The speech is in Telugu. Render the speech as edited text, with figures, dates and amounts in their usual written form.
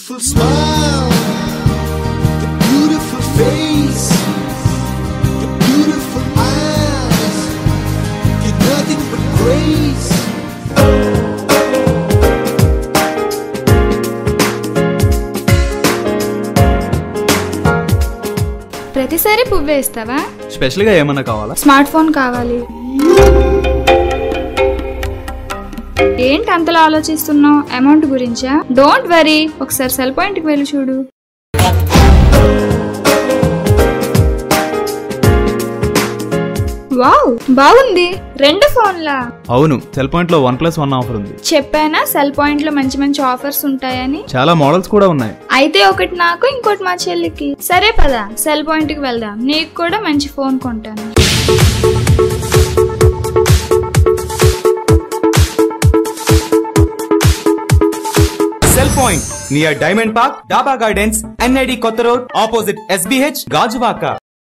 beautiful smile, your beautiful face, your beautiful eyes, you're nothing but grace. ప్రతిసారి పువ్వే ఇస్తావా? స్పెషల్ గా ఏమన్నా కావాలా? స్మార్ట్ ఫోన్ కావాలి. ఏంటి అంతలా ఆలోచిస్తున్నావు? అమౌంట్ గురించా? డోంట్ వరీ, ఒకసారి సెల్ పాయింట్ కి వెళ్ళి చూడు. వావ్, బాగుంది. 2 ఫోన్లా? అవును, సెల్ పాయింట్ లో 1+1 ఆఫర్ ఉంది. చెప్పానా సెల్ పాయింట్ లో మంచి మంచి ఆఫర్స్ ఉంటాయని? చాలా మోడల్స్ కూడా ఉన్నాయి. అయితే ఒకటి నాకు, ఇంకోటి మా చెల్లికి. సరే పద, సెల్ పాయింట్ కి వెళ్దాం. నీకు కూడా మంచి ఫోన్ కొంటాను. Cell point near diamond park, డాబా గార్డెన్స్, NID కొత్త రోడ్, ఆపోజిట్ SBH, గాజువాక.